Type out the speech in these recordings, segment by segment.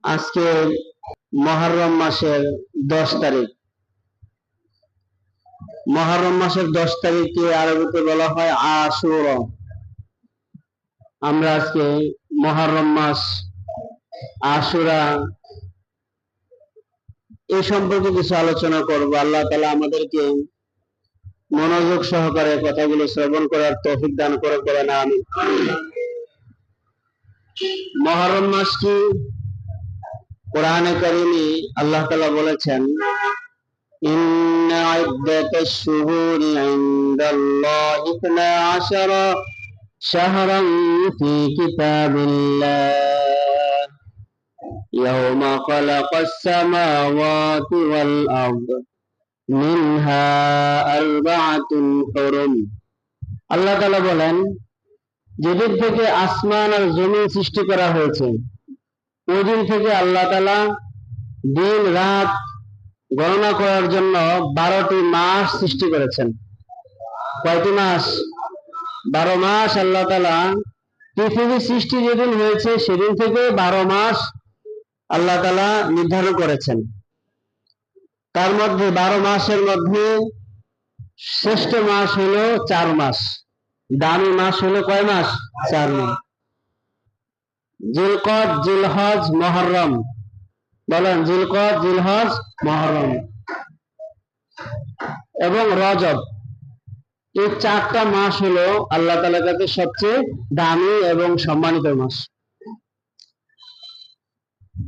আজকে মুহররম মাসের 10 তারিখ। মুহররম মাসের 10 তারিখকে আরবিতে বলা হয় আশুরা। আমরা আজকে মুহররম মাস, আশুরা এই সম্পর্কে কিছু আলোচনা করব। আল্লাহ তাআলা আমাদেরকে মনোযোগ সহকারে কথাগুলো শ্রবণ করার তৌফিক দান করেন, আমিন। মুহররম মাস কি? কোরআনে কারিমে আল্লাহ তাআলা বলেছেন, ইন্না ইদ্দাতাশ শুহুরি ইনদাল্লাহি 12 শাহরান ফি কিতাবিল্লাহ ইয়াওমা খালাকাস সামাওয়াতি ওয়াল আরদ মিনহা আরবাআতুন হুরুম। আল্লাহ তাআলা বলেন, যেদিন থেকে আসমান আর জমিন সৃষ্টি করা হয়েছে ওই দিন থেকে আল্লাহ তাআলা দিন রাত গণনা করার জন্য 12টি মাস সৃষ্টি করেছেন। কয়টি মাস? 12 মাস আল্লাহ তাআলা পৃথিবী সৃষ্টি যেদিন হয়েছে সেদিন থেকে 12 মাস আল্লাহ তাআলা নির্ধারণ করেছেন। তার মধ্যে 12 মাসের মধ্যে শ্রেষ্ঠ মাস হলো 4 মাস। দামি মাস হলো কয় মাস? 4 মাস। জিলকদ, জিলহজ, মুহররম। বলেন, জিলকদ, জিলহজ, মুহররম এবং রজব। এই 4টা মাস হলো আল্লাহ তাআলার কাছে সবচেয়ে দামি এবং সম্মানিত মাস।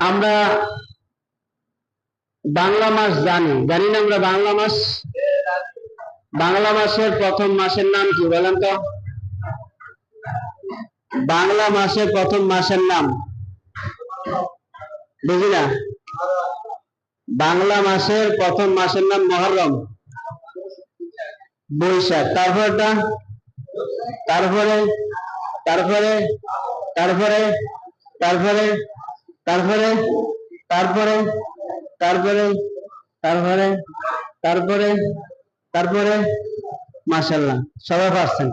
আমরা বাংলা মাস জানি না? আমরা বাংলা মাসের প্রথম মাসের নাম কি বলেন তো? বাংলা মাসের প্রথম মাসের নাম বুঝি না। বাংলা মাসের প্রথম মাসের নাম মুহররম, বৈশাখ। তারপরে তারপরে তারপরে তারপরে তারপরে তারপরে তারপরে তারপরে তারপরে তারপরে মাশাআল্লাহ, সবাই পারছেন।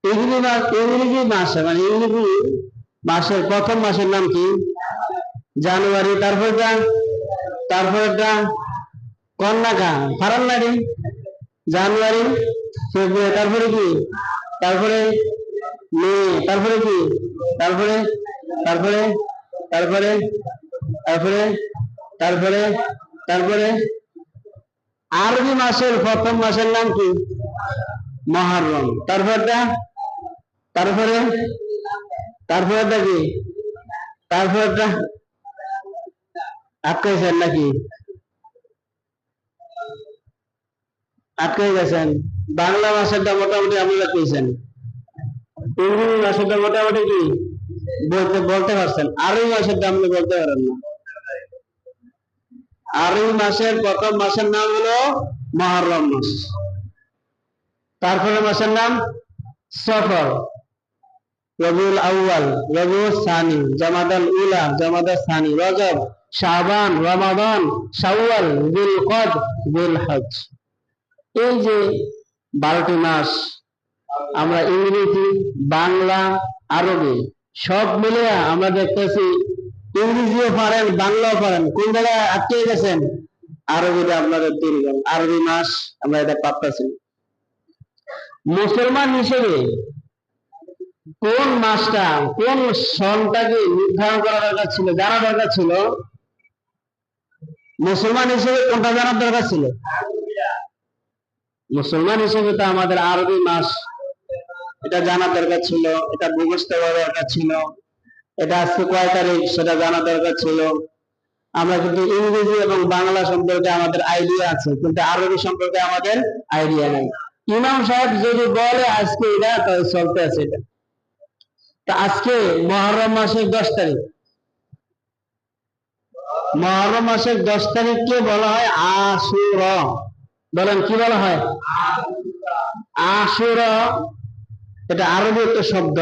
ইংরেজি মাসে মানে ইংরেজি মাসের প্রথম মাসের নাম কি? জানুয়ারি। তারপরে কন্যাকা ফারান নারী, জানুয়ারি, ফেব্রুয়ারি। তারপরে কি? তারপরে মে। তারপরে কি? তারপরে তারপরে তারপরে তারপরে তারপরে তারপরে আরবি মাসের প্রথম মাসের নাম কি? মুহররম। তারপরে কি? তারপরে আটকাইছেন নাকি? আটকাই গেছেন। বাংলা মাসেরটা মোটামুটি আপনারা পেয়েছেন, ইংরেজি মাসেরটা মোটামুটি কি বলতে পারছেন, আরবি মাসেরটা আপনি বলতে পারেন না। আরবি মাসের প্রথম মাসের নাম হলো মুহররম মাস। তারপরে মাসের নাম সফর, রবিউল আউয়াল, রবিউল সানি, জামাদাল উলা, জামাদাল সানি, রজব, শাবান, রমাদান, শাওয়াল, জিলকদ, জিলহজ। এই যে 12টি মাস আমরা ইংরেজি, বাংলা, আরবি সব মিলে আমরা দেখতেছি ইংরেজিও পারেন, বাংলাও পারেন। কোন জায়গায় আটকে গেছেন? আরবিটা আপনাদের দুর্বল। আরবি মাস আমরা এটা পাচ্ছি। মুসলমান হিসেবে কোন মাসটা, কোন সনটাকে নির্ধারণ করা দরকার ছিল, জানা দরকার ছিল? মুসলমান হিসেবে কোনটা জানার দরকার ছিল? মুসলমান হিসেবে তো আমাদের আরবি মাস এটা জানা দরকার ছিল, এটা মুখস্থ করা দরকার ছিল, এটা আজকে কয় তারিখ সেটা জানা দরকার ছিল। আমরা কিন্তু ইংরেজি এবং বাংলা সম্পর্কে আমাদের আইডিয়া আছে, কিন্তু আরবি সম্পর্কে আমাদের আইডিয়া নেই। ইমাম সাহেব যদি বলে আজকে এটা, তাহলে চলতে আছে এটা। তা আজকে মুহররম মাসের 10 তারিখ। মুহররম মাসের 10 তারিখকে বলা হয় আশুরা। বলেন, কি বলা হয়? আশুরা। এটা আরবি একটা শব্দ,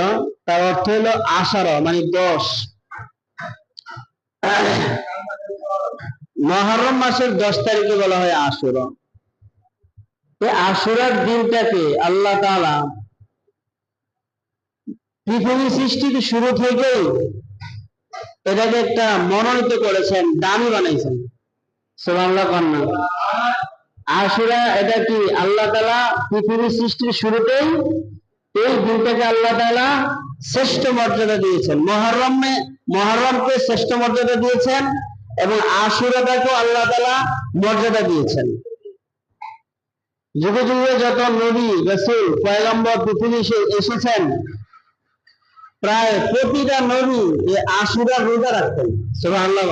তার অর্থ হলো আশারা, মানে 10। মুহররম মাসের 10 তারিখে বলা হয় আশুরা। এই আশুরার দিনটাকে আল্লাহ তাআলা পৃথিবী সৃষ্টির শুরু থেকেই এটাকে একটা মনোনীত করেছেন, দামি বানাইছেন। সুবহানাল্লাহ কন্যা। আশুরা এটা কি আল্লাহ তাআলা পৃথিবীর সৃষ্টির শুরুতেই এই দিনটাকে আল্লাহ তাআলা শ্রেষ্ঠ মর্যাদা দিয়েছেন। মুহররমকে শ্রেষ্ঠ মর্যাদা দিয়েছেন এবং আশুরাটাকেও আল্লাহ তাআলা মর্যাদা দিয়েছেন। যুগে যুগে যত নবী রাসূল পয়গম্বর পৃথিবী এসেছেন, প্রায় প্রতিটা নবী এই আশুরার রোজা রাখতেন। সুবহানাল্লাহ।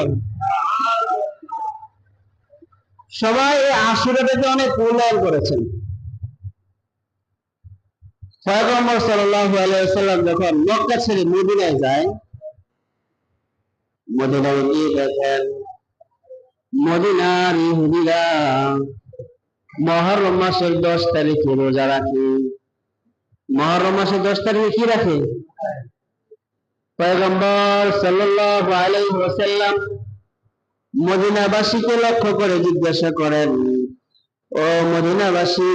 সবাই এই আশুরাটাকে অনেক মূল্যায়ন করেছেন। পয়গম্বর সাল্লাল্লাহু আলাইহি ওয়াসাল্লাম যখন মক্কা ছেড়ে মদিনায় যায়, মদিনায় গিয়ে দেখেন মদিনার ইহুদিরা মুহররম মাসের 10 তারিখে রোজা রাখে। মুহররম মাসের 10 তারিখে কি রাখে? পয়গম্বর সাল্লাল্লাহু আলাইহি ওয়াসাল্লাম মদিনাবাসীকে লক্ষ্য করে জিজ্ঞাসা করেন, ও মদিনাবাসী,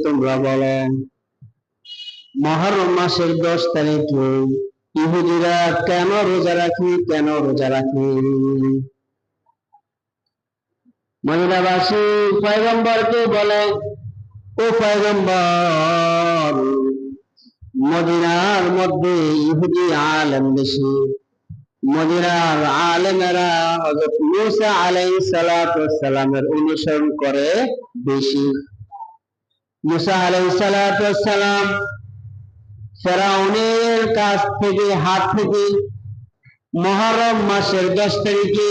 তোমরা বলো মুহররম মাসের 10 তারিখে ইহুদিরা কেন রোজা রাখে? কেন রোজা রাখে? মদিনাবাসী পয়গম্বরকে বলে, ও পয়গম্বর, মদিনার মধ্যে ইহুদি আলেম বেশি। মদিনার আলেমেরা হযরত মুসা আলাইহিস সালাতু ওয়াস সালামের অনুসরণ করে বেশি। মুসা আলাইহিস সালাতু ওয়াস সালাম ফেরাউনের কাছ থেকে হাত থেকে মুহররম মাসের 10 তারিখে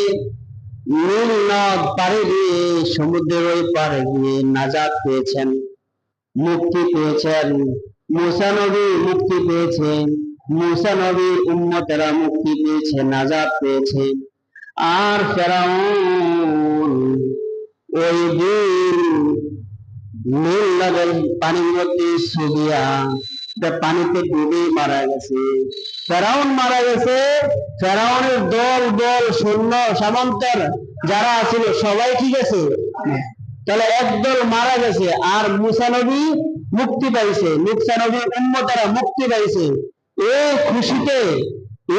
নীল নদ পাড়ি দিয়ে সমুদ্রের ওই পাড়ে গিয়ে নাজাত পেয়েছেন, মুক্তি পেয়েছেন। মুসা নবী মুক্তি পেয়েছেন, মুসা নবীর উম্মতেরা মুক্তি পেয়েছে, নাজাত পেয়েছে। আর ফেরাউন ওই দিন নীল নদের পানির মধ্যে সুবিয়া পানিতে ডুবে মারা গেছে। ফেরাউন মারা গেছে, ফেরাউনের দল সৈন্য সামন্তের যারা আছিল সবাই কি গেছে, তাহলে একদল মারা গেছে আর মুসা নবী মুক্তি পাইছে, মুসা নবীর উম্মতেরা মুক্তি পাইছে।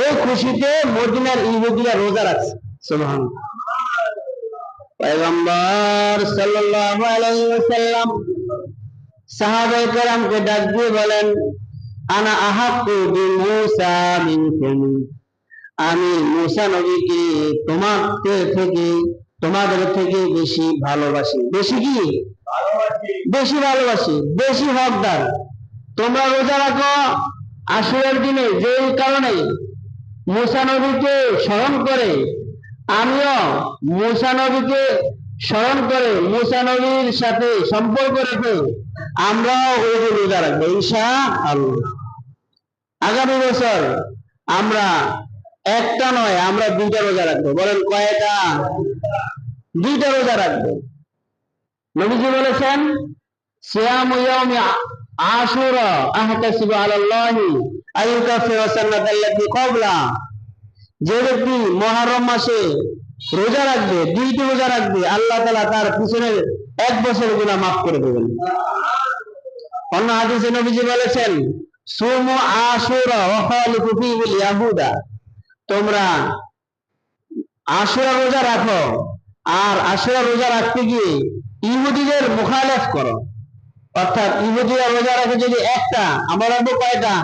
এই খুশিতে মদিনার ইহুদিরা রোজা রাখছে। সুবহানাল্লাহ। পয়গম্বর সাল্লাল্লাহু আলাইহি ওয়াসাল্লাম সাহাবায়ে কেরামকে ডাক দিয়ে বলেন, আনা আহাক্কু বিমূসা মিনকুম, আমি মুসা নবীকে তোমাদের থেকে বেশি ভালোবাসি। বেশি কি? বেশি ভালোবাসি, বেশি হকদার। তোমরা রোজা রাখো আশুরার দিনে, যেই কারণে মুসা নবীকে স্মরণ করে, আমিও মুসা নবীকে স্মরণ করে মুসা নবীর সাথে সম্পর্ক রেখে আমরাও ওই দিন রোজা রাখবো ইনশাআল্লাহ। আগামী বছর আমরা একটা নয়, আমরা 2টা রোজা রাখবো। বলেন কয়টা? 2টা রোজা রাখবো। নবীজি বলেছেন, সিয়ামু ইয়াউমি আশুরা আহতাসিবু আলাল্লাহি আইয়ুকাফিরা সান্নাতাল্লাতী ক্বাবলা। যে ব্যক্তি মুহররম মাসে রোজা রাখবে, 2টি রোজা রাখবে, আল্লাহ তাআলা তার পিছনের 1 বছরের গুনাহ মাফ করে দেবেন। অন্য হাদিসে নবীজি বলেছেন, সুমু আশুরা ওয়া খালিফু ফীহিল ইয়াহুদা, তোমরা আশুরা রোজা রাখো আর আশুরা রোজা রাখতে গিয়ে ইহুদিদের মুখালেফ করো। অর্থাৎ ইহুদিরা রোজা রাখে যদি একটা, আমরা রাখবো কয়টা?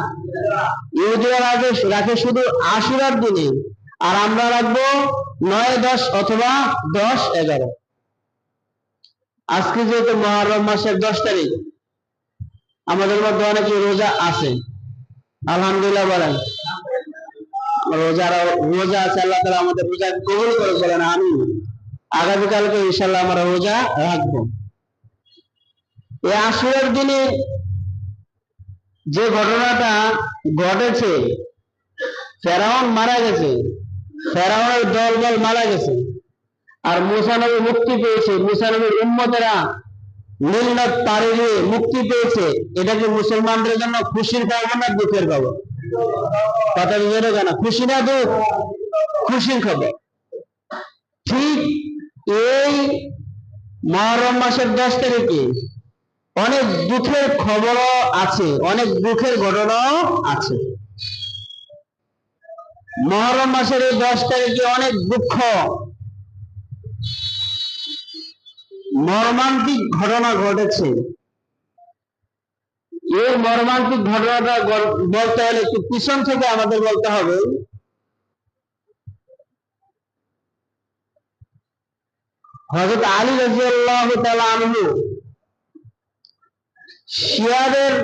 ইহুদিরা রাখে শুধু আশুরার দিনে, আর আমরা রাখবো 9, 10 অথবা 10, 11। আজকে যেহেতু মুহররম মাসের 10 তারিখ, আমাদের মধ্যে অনেকে রোজা আছে, আলহামদুলিল্লাহ বলেন। রোজা আছে, আল্লাহ তাআলা আমাদের রোজা কবুল করে। বলেন আমিন। আগামীকালকে ইনশাআল্লাহ আমরা রোজা রাখবো। এই আশুরার দিনে যে ঘটনাটা ঘটেছে, ফেরাউন মারা গেছে, ফেরাউনের দল মারা গেছে, আর মুসা নবী মুক্তি পেয়েছে, মুসা নবীর উম্মতেরা নীল নদ পাড়ি দিয়ে মুক্তি পেয়েছে। এটা কি মুসলমানদের জন্য খুশির খবর না দুঃখের খবর? কথা বুঝে কেন? খুশি না দুঃখ? খুশির খবর। ঠিক এই মুহররম মাসের 10 তারিখে অনেক দুঃখের খবরও আছে, অনেক দুঃখের ঘটনাও আছে। মুহররম মাসের এই 10 তারিখে অনেক দুঃখ, মর্মান্তিক ঘটনা ঘটেছে। এই মর্মান্তিক ঘটনাটা বলতে হলে একটু পিছন থেকে আমাদের বলতে হবে। হযরত আলী রাদিয়াল্লাহু তাআলা আনহু শিয়াদের